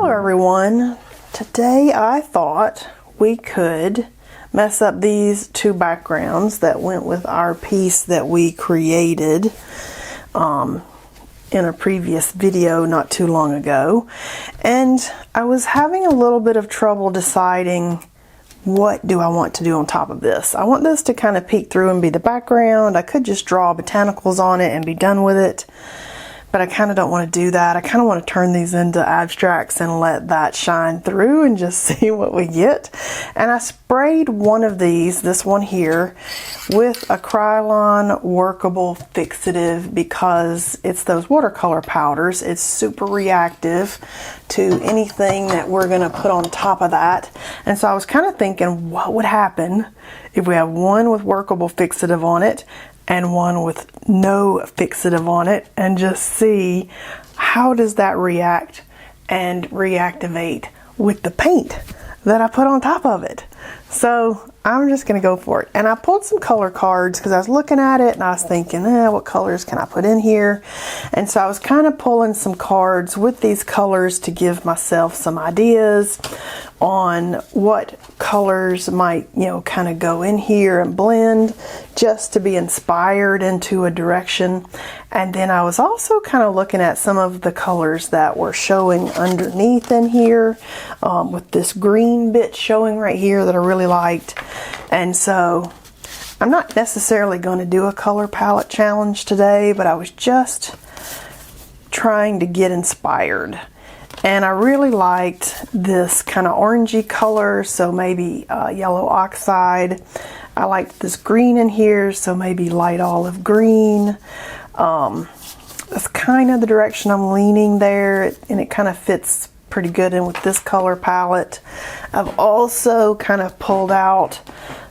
Hello everyone. Today I thought we could mess up these two backgrounds that went with our piece that we created in a previous video not too long ago. And I was having a little bit of trouble deciding what do I want to do on top of this. I want this to kind of peek through and be the background. I could just draw botanicals on it and be done with it. But I kind of don't want to do that. I kind of want to turn these into abstracts and let that shine through and just see what we get. And I sprayed one of these, this one here, with Acrylic workable fixative because it's those watercolor powders. It's super reactive to anything that we're going to put on top of that. And so I was kind of thinking, what would happen if we have one with workable fixative on it and one with no fixative on it, and just see how does that react and reactivate with the paint that I put on top of it. So I'm just gonna go for it. And I pulled some color cards because I was looking at it and I was thinking, what colors can I put in here? And so I was kind of pulling some cards with these colors to give myself some ideas on what colors might, kind of go in here and blend, just to be inspired into a direction. And then I was also kind of looking at some of the colors that were showing underneath in here, with this green bit showing right here that I really liked. And so I'm not necessarily going to do a color palette challenge today, but I was just trying to get inspired. And I really liked this kind of orangey color, so maybe yellow oxide. I liked this green in here, so maybe light olive green. That's kind of the direction I'm leaning there, and it kind of fits pretty good in with this color palette. I've also kind of pulled out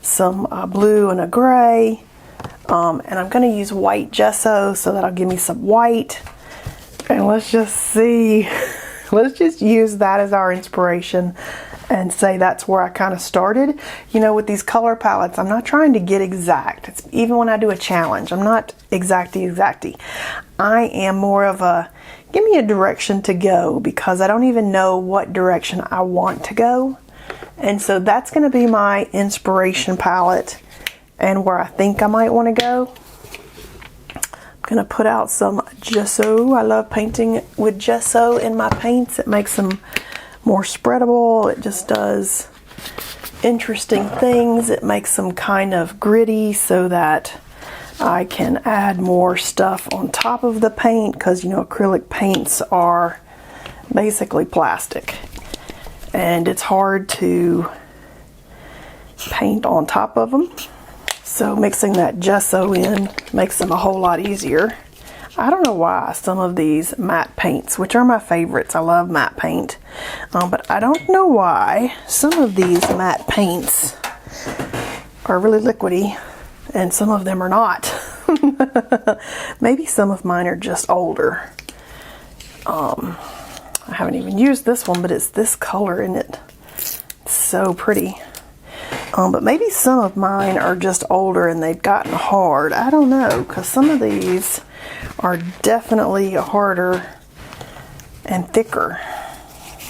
some blue and a gray, and I'm going to use white gesso, so that'll give me some white. And let's just see. Let's just use that as our inspiration and say that's where I kind of started. With these color palettes, I'm not trying to get exact. Even when I do a challenge, I'm not exacty. I am more of a, give me a direction to go, because I don't even know what direction I want to go. And so that's going to be my inspiration palette and where I think I might want to go. Gonna put out some gesso. I love painting with gesso in my paints. It makes them more spreadable. It just does interesting things. It makes them kind of gritty so that I can add more stuff on top of the paint, because acrylic paints are basically plastic and it's hard to paint on top of them. So mixing that gesso in makes them a whole lot easier. I don't know why some of these matte paints, which are my favorites, I love matte paint, but I don't know why some of these matte paints are really liquidy and some of them are not. Maybe some of mine are just older. I haven't even used this one, but it's this color in it. It's so pretty. But maybe some of mine are just older and they've gotten hard. I don't know, because some of these are definitely harder and thicker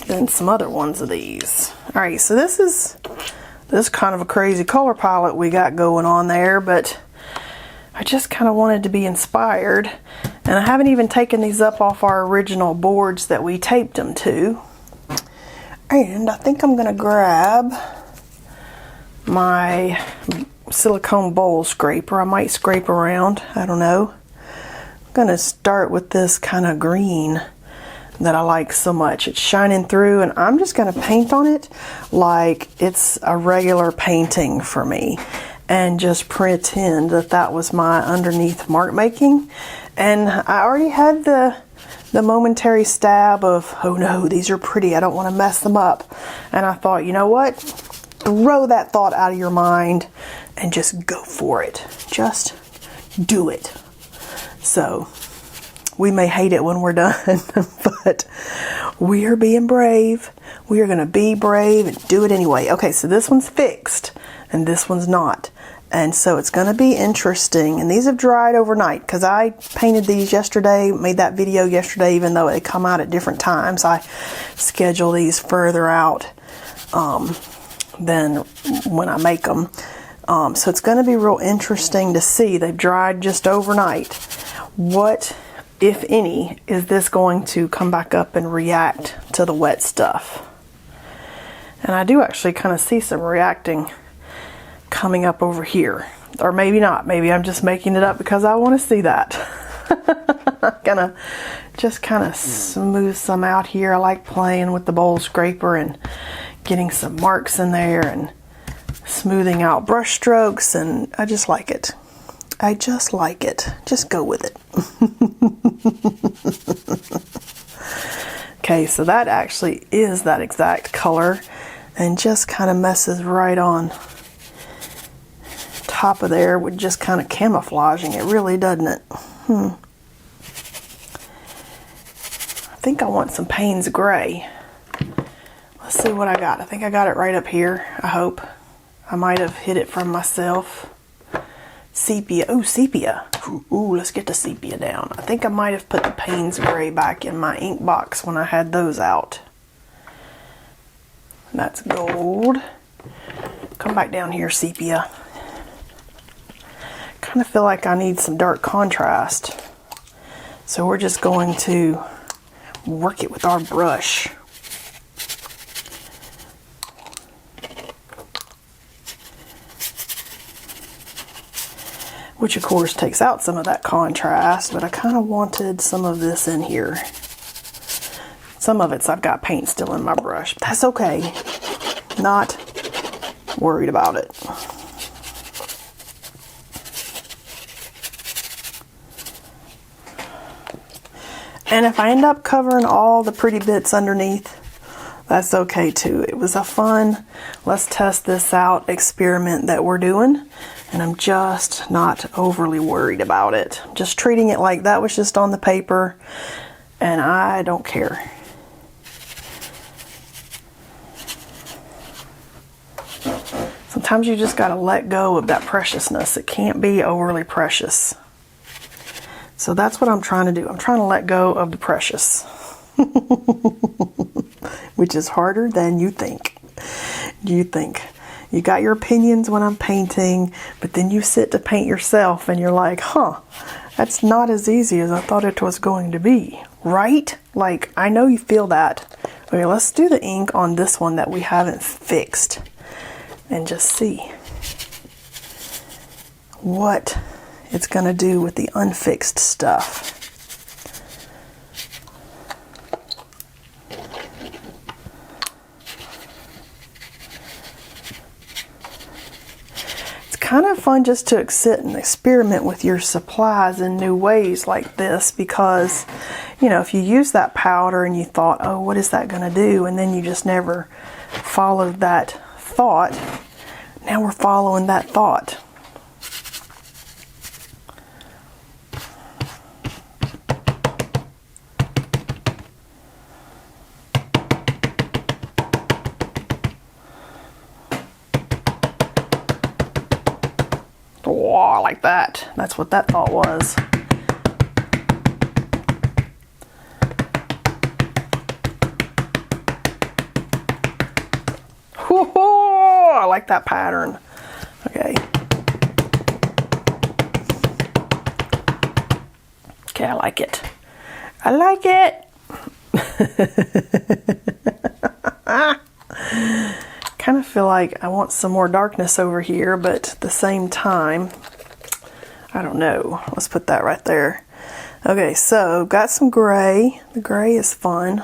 than some other ones of these. Alright, so this is kind of a crazy color palette we got going on there, but I just kind of wanted to be inspired. And I haven't even taken these up off our original boards that we taped them to. And I think I'm going to grab my silicone bowl scraper. I might scrape around, I don't know. I'm gonna start with this kind of green that I like so much. It's shining through, and I'm just gonna paint on it like it's a regular painting for me, and just pretend that that was my underneath mark making. And I already had the momentary stab of, oh no, these are pretty, I don't want to mess them up. And I thought, you know what? Throw that thought out of your mind and just go for it. Just do it. So we may hate it when we're done, but we are being brave. We are going to be brave and do it anyway. Okay, so this one's fixed and this one's not. And so it's going to be interesting. And these have dried overnight because I painted these yesterday, made that video yesterday, even though they come out at different times. I schedule these further out than when I make them. So it's going to be real interesting to see. They've dried just overnight. What, if any, is this going to come back up and react to the wet stuff? And I do actually kind of see some reacting coming up over here, or maybe not. Maybe I'm just making it up because I want to see that. I'm gonna just kind of smooth some out here. I like playing with the bowl scraper and getting some marks in there and smoothing out brush strokes, and I just like it. I just like it. Just go with it. Okay, so that actually is that exact color and just kind of messes right on top of there with just kind of camouflaging it, really, doesn't it? I think I want some Payne's Gray. Let's see what I got. I think I got it right up here, I hope. I might have hid it from myself. Sepia. Oh, sepia. Ooh, let's get the sepia down. I think I might have put the Payne's Gray back in my ink box when I had those out. That's gold. Come back down here, sepia. Kind of feel like I need some dark contrast, so we're just going to work it with our brush. Which of course takes out some of that contrast, but I kind of wanted some of this in here. Some of it's I've got paint still in my brush. That's okay. Not worried about it. And if I end up covering all the pretty bits underneath, that's okay too. It was a fun, let's test this out experiment that we're doing, and I'm just not overly worried about it. Just treating it like that was just on the paper, and I don't care. Sometimes you just gotta let go of that preciousness. It can't be overly precious. So that's what I'm trying to do. I'm trying to let go of the precious. Which is harder than you think. You got your opinions when I'm painting, but then you sit to paint yourself and you're like, huh, that's not as easy as I thought it was going to be, right? Like, I know you feel that. Okay, let's do the ink on this one that we haven't fixed and just see what it's going to do with the unfixed stuff. It's kind of fun just to sit and experiment with your supplies in new ways like this, because, you know, if you use that powder and you thought, oh, what is that going to do? And then you just never followed that thought. Now we're following that thought. Oh, I like that. That's what that thought was. Oh, I like that pattern. Okay. Okay, I like it. I like it. Kind of feel like I want some more darkness over here, but at the same time, I don't know. Let's put that right there. Okay, so got some gray. The gray is fun.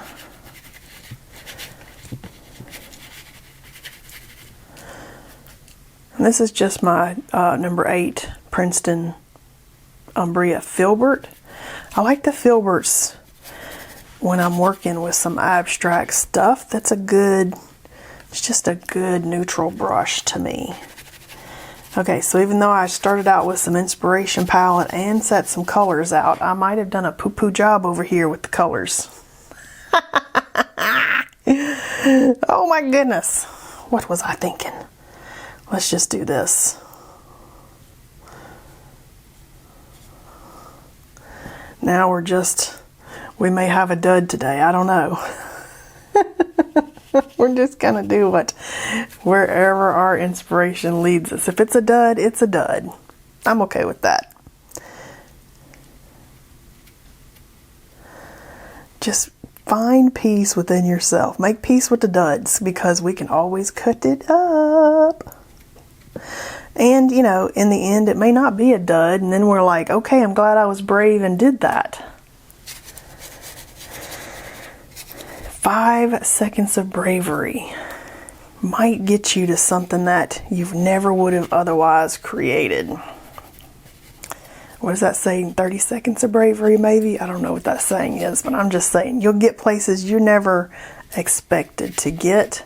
And this is just my number 8 Princeton Umbria Filbert. I like the Filberts when I'm working with some abstract stuff. That's a good, it's just a good neutral brush to me. Okay, so even though I started out with some inspiration palette and set some colors out, I might have done a poo-poo job over here with the colors. Oh my goodness. What was I thinking? Let's just do this. Now we may have a dud today. I don't know. We're just gonna do wherever our inspiration leads us. If it's a dud, it's a dud. I'm okay with that. Just find peace within yourself. Make peace with the duds, because we can always cut it up. And, you know, in the end, it may not be a dud, and then we're like, okay, I'm glad I was brave and did that. 5 seconds of bravery might get you to something that you never would have otherwise created. What does that say? 30 seconds of bravery, maybe? I don't know what that saying is, but I'm just saying you'll get places you never expected to get,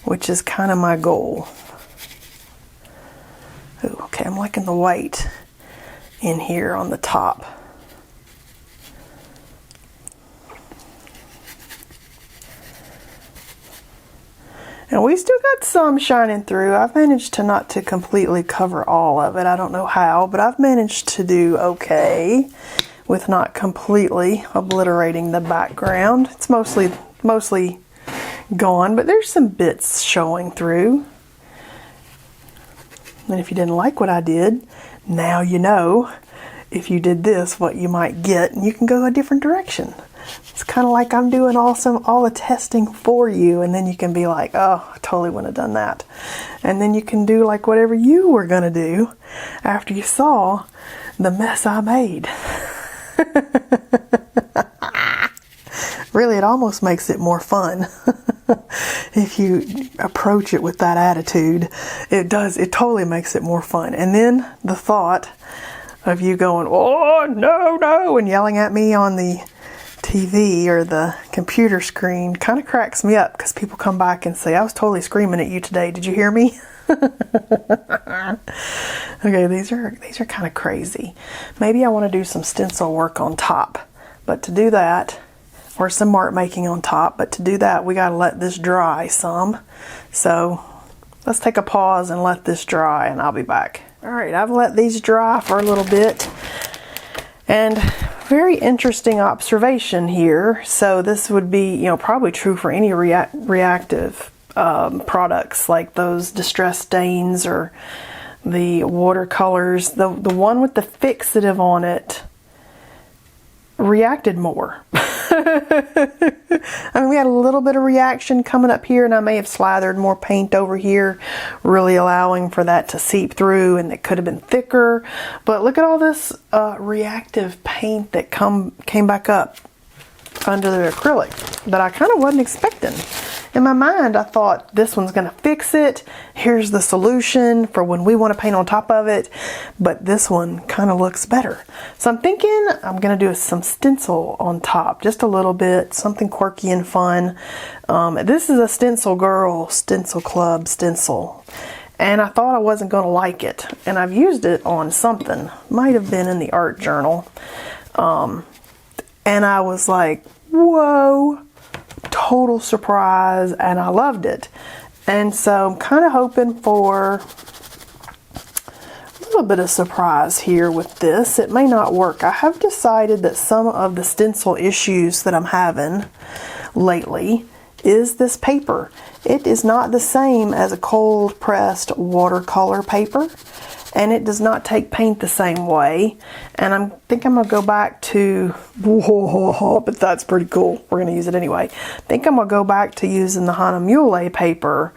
which is kind of my goal. Ooh, okay, I'm liking the white in here on the top. And we still got some shining through. I've managed to not to completely cover all of it. I don't know how, but I've managed to do okay with not completely obliterating the background. It's mostly gone, but there's some bits showing through. And if you didn't like what I did, now you know if you did this what you might get, and you can go a different direction. It's kind of like I'm doing all the testing for you, and then you can be like, oh, I totally wouldn't have done that. And then you can do like whatever you were going to do after you saw the mess I made. Really, it almost makes it more fun. If you approach it with that attitude, it totally makes it more fun. And then the thought of you going, oh, no, and yelling at me on the TV or the computer screen kind of cracks me up, because people come back and say, I was totally screaming at you today. Did you hear me? Okay, these are kind of crazy. Maybe I want to do some stencil work on top, but to do that, or some art making on top, but to do that, we got to let this dry some. So let's take a pause and let this dry, and I'll be back. All right, I've let these dry for a little bit, and very interesting observation here. So this would be, you know, probably true for any reactive products, like those distress stains or the watercolors. The one with the fixative on it reacted more. I mean, we had a little bit of reaction coming up here, and I may have slathered more paint over here, really allowing for that to seep through, and it could have been thicker. But look at all this reactive paint that came back up under the acrylic that I kind of wasn't expecting. In my mind, I thought this one's going to fix it. Here's the solution for when we want to paint on top of it. But this one kind of looks better. So I'm thinking I'm going to do some stencil on top, just a little bit, something quirky and fun. This is a Stencil Girl Stencil Club stencil. And I thought I wasn't going to like it. And I've used it on something. Might have been in the art journal. And I was like, whoa. Total surprise, and I loved it. And so I'm kind of hoping for a little bit of surprise here with this. It may not work. I have decided that some of the stencil issues that I'm having lately is this paper. It is not the same as a cold pressed watercolor paper, and it does not take paint the same way. And I think I'm gonna go back to, but that's pretty cool. We're gonna use it anyway. I think I'm gonna go back to using the Hahnemühle paper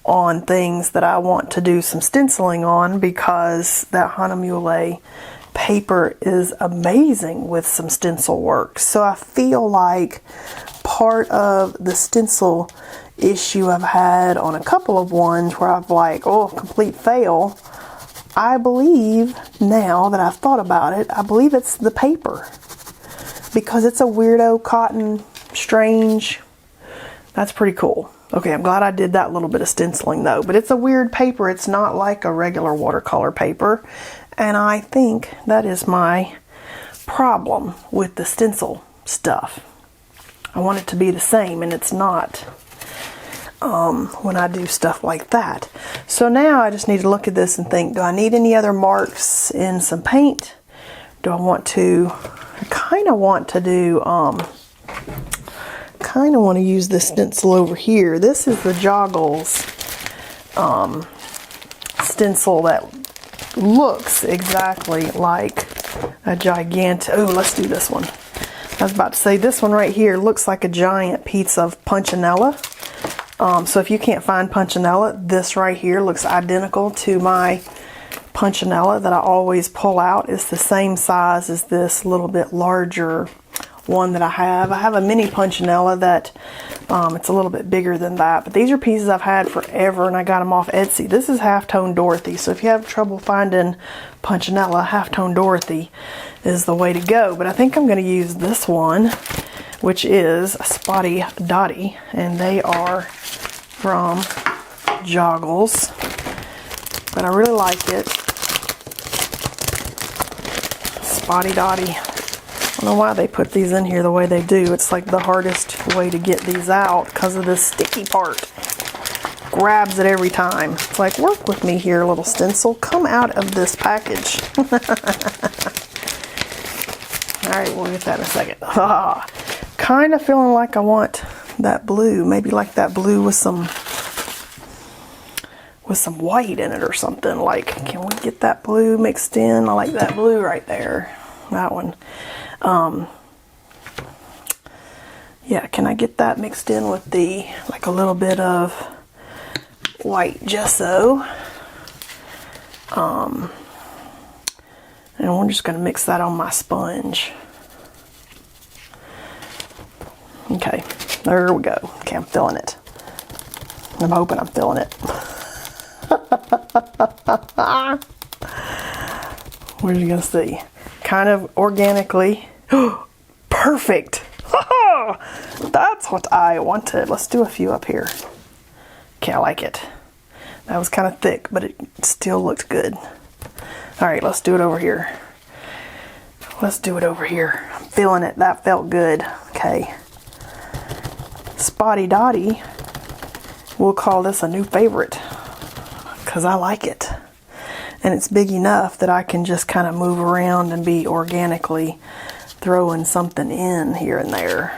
on things that I want to do some stenciling on, because that Hahnemühle paper is amazing with some stencil work. So I feel like part of the stencil issue I've had on a couple of ones where I've like, oh, complete fail, I believe, now that I've thought about it, I believe it's the paper. Because it's a weirdo cotton, strange. That's pretty cool. Okay, I'm glad I did that little bit of stenciling though. But it's a weird paper. It's not like a regular watercolor paper. And I think that is my problem with the stencil stuff. I want it to be the same, and it's not. When I do stuff like that. So now I just need to look at this and think, do I need any other marks in some paint? do I want to, I kind of want to do, kind of want to use this stencil over here. This is the Joggles stencil that looks exactly like a gigantic, oh, let's do this one. I was about to say this one right here looks like a giant piece of punchinella. So if you can't find punchinella, this right here looks identical to my punchinella that I always pull out. It's the same size as this little bit larger one that I have. I have a mini punchinella that it's a little bit bigger than that, but these are pieces I've had forever and I got them off Etsy. This is Halftone Dorothy, so if you have trouble finding punchinella, Halftone Dorothy is the way to go. But I think I'm going to use this one, which is Spotty Dotty, and they are from Joggles, but I really like it. Spotty Dotty. I don't know why they put these in here the way they do. It's like the hardest way to get these out because of this sticky part. Grabs it every time. It's like, work with me here, little stencil. Come out of this package. Alright, we'll get that in a second. Kind of feeling like I want that blue. Maybe like that blue with some white in it or something. Like, can we get that blue mixed in? I like that blue right there. That one. Yeah, can I get that mixed in with the, like a little bit of white gesso? And we're just going to mix that on my sponge. Okay, there we go. Okay, I'm feeling it. I'm hoping I'm feeling it. What are you going to see? Kind of organically. Perfect! That's what I wanted. Let's do a few up here. Okay, I like it. That was kind of thick, but it still looked good. Alright, let's do it over here. Let's do it over here. I'm feeling it. That felt good. Okay. Spotty Dotty. We'll call this a new favorite because I like it. And it's big enough that I can just kind of move around and be organically throwing something in here and there.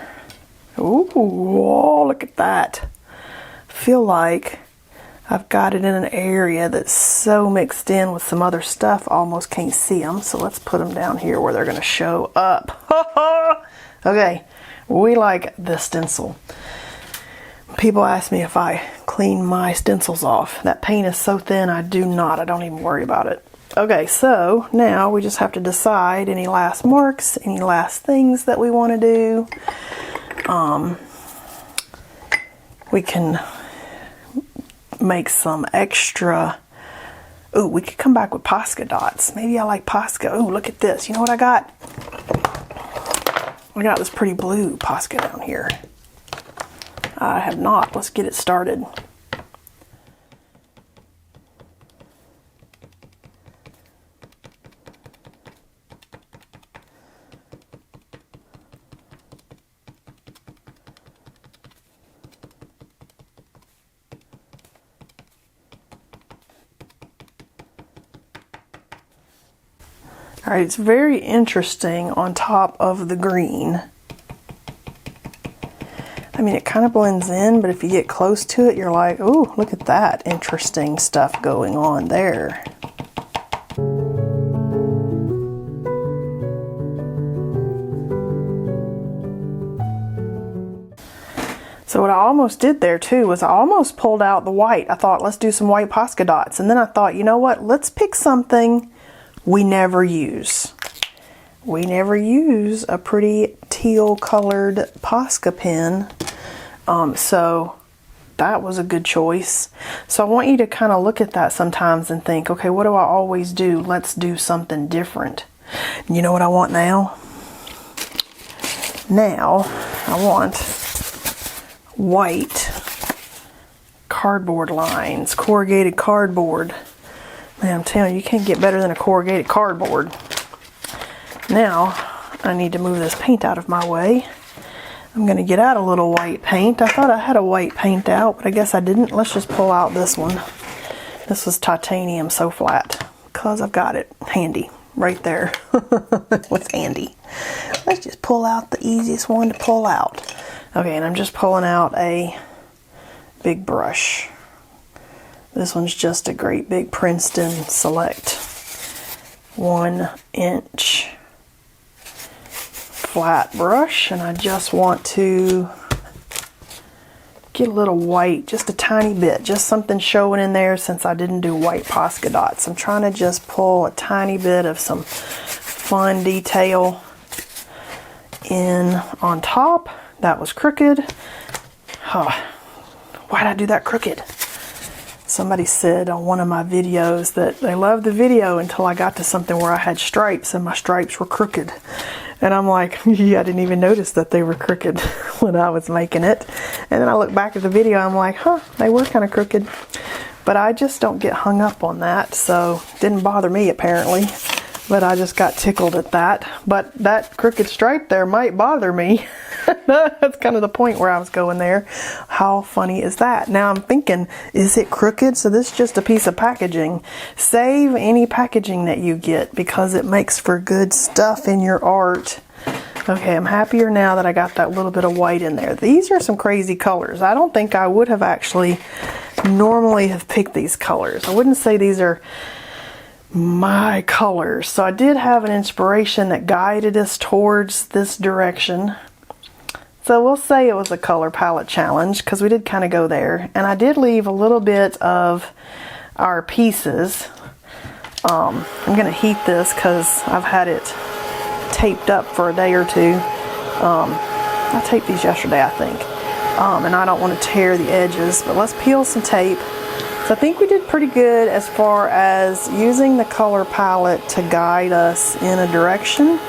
Ooh, whoa, look at that. I feel like I've got it in an area that's so mixed in with some other stuff I almost can't see them. So let's put them down here where they're going to show up. Okay, we like this stencil. People ask me if I clean my stencils off. That paint is so thin, I do not. I don't even worry about it. Okay, so now we just have to decide any last marks, any last things that we want to do. We can make some extra. Ooh, we could come back with Posca dots. Maybe I like Posca. Ooh, look at this. You know what I got? I got this pretty blue Posca down here. I have not. Let's get it started. All right, it's very interesting on top of the green. I mean, it kind of blends in, but if you get close to it, you're like, ooh, look at that interesting stuff going on there. So what I almost did there too was I almost pulled out the white. I thought, let's do some white Posca dots. And then I thought, you know what? Let's pick something we never use. We never use a pretty teal colored Posca pen. So that was a good choice. So I want you to kind of look at that sometimes and think, okay, what do I always do? Let's do something different. You know what I want now? Now I want white cardboard lines, corrugated cardboard. Man, I'm telling you, you can't get better than a corrugated cardboard. Now I need to move this paint out of my way. I'm going to get out a little white paint. I thought I had a white paint out, but I guess I didn't. Let's just pull out this one. This was titanium so flat because I've got it handy. right there. Was handy. Let's just pull out the easiest one to pull out. Okay, and I'm just pulling out a big brush. This one's just a great big Princeton Select 1 inch flat brush, and I just want to get a little white, just a tiny bit, just something showing in there since I didn't do white Posca dots. I'm trying to just pull a tiny bit of some fun detail in on top. That was crooked. Oh, why did I do that crooked? Somebody said on one of my videos that they loved the video until I got to something where I had stripes and my stripes were crooked. And I'm like, yeah, I didn't even notice that they were crooked when I was making it. And then I look back at the video, I'm like, huh, they were kind of crooked. But I just don't get hung up on that, so it didn't bother me apparently. But I just got tickled at that. But that crooked stripe there might bother me. That's kind of the point where I was going there. How funny is that? Now I'm thinking, is it crooked? So this is just a piece of packaging. Save any packaging that you get because it makes for good stuff in your art. Okay, I'm happier now that I got that little bit of white in there. These are some crazy colors. I don't think I would have actually normally have picked these colors. I wouldn't say these are my colors. So I did have an inspiration that guided us towards this direction. So we'll say it was a color palette challenge because we did kind of go there. And I did leave a little bit of our pieces. I'm going to heat this because I've had it taped up for a day or two. I taped these yesterday, I think. And I don't want to tear the edges, but let's peel some tape. So I think we did pretty good as far as using the color palette to guide us in a direction.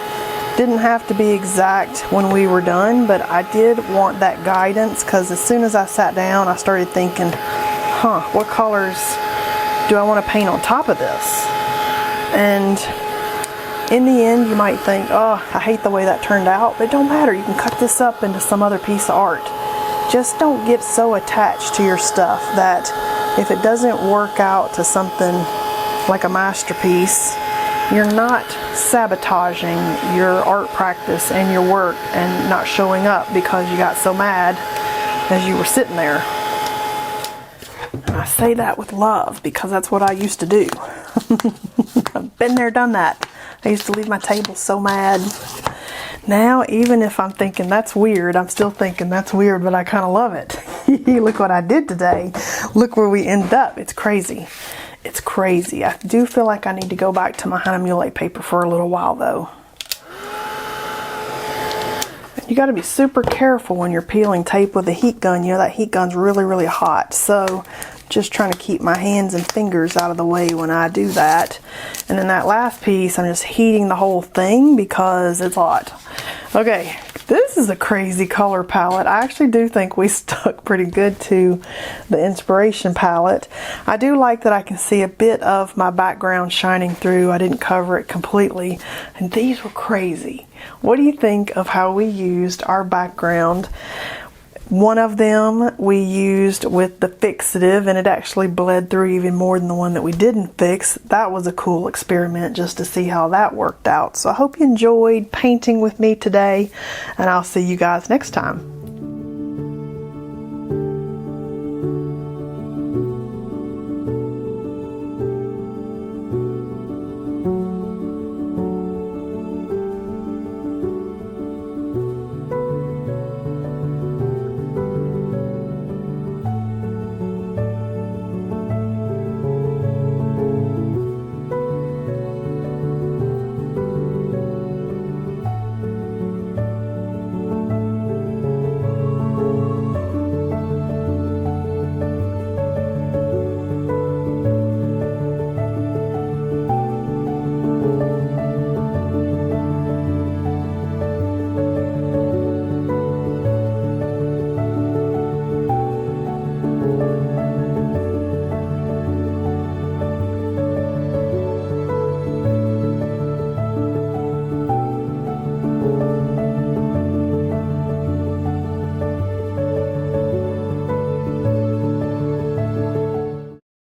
Didn't have to be exact when we were done, but I did want that guidance because as soon as I sat down, I started thinking, what colors do I want to paint on top of this? And in the end, you might think, oh, I hate the way that turned out, but it don't matter. You can cut this up into some other piece of art. Just don't get so attached to your stuff that if it doesn't work out to something like a masterpiece, you're not sabotaging your art practice and your work and not showing up because you got so mad as you were sitting there. And I say that with love because that's what I used to do. I've been there, done that. I used to leave my table so mad. Now, even if I'm thinking that's weird, I'm still thinking that's weird, but I kind of love it. Look what I did today. Look where we end up. It's crazy. It's crazy. I do feel like I need to go back to my Hahnemühle paper for a little while though. You got to be super careful when you're peeling tape with a heat gun. You know that heat gun's really, really hot. So just trying to keep my hands and fingers out of the way when I do that. And then that last piece, I'm just heating the whole thing because it's hot. Okay, this is a crazy color palette. I actually do think we stuck pretty good to the inspiration palette. I do like that I can see a bit of my background shining through. I didn't cover it completely. And these were crazy. What do you think of how we used our background? One of them we used with the fixative and it actually bled through even more than the one that we didn't fix. That was a cool experiment just to see how that worked out. So I hope you enjoyed painting with me today and I'll see you guys next time.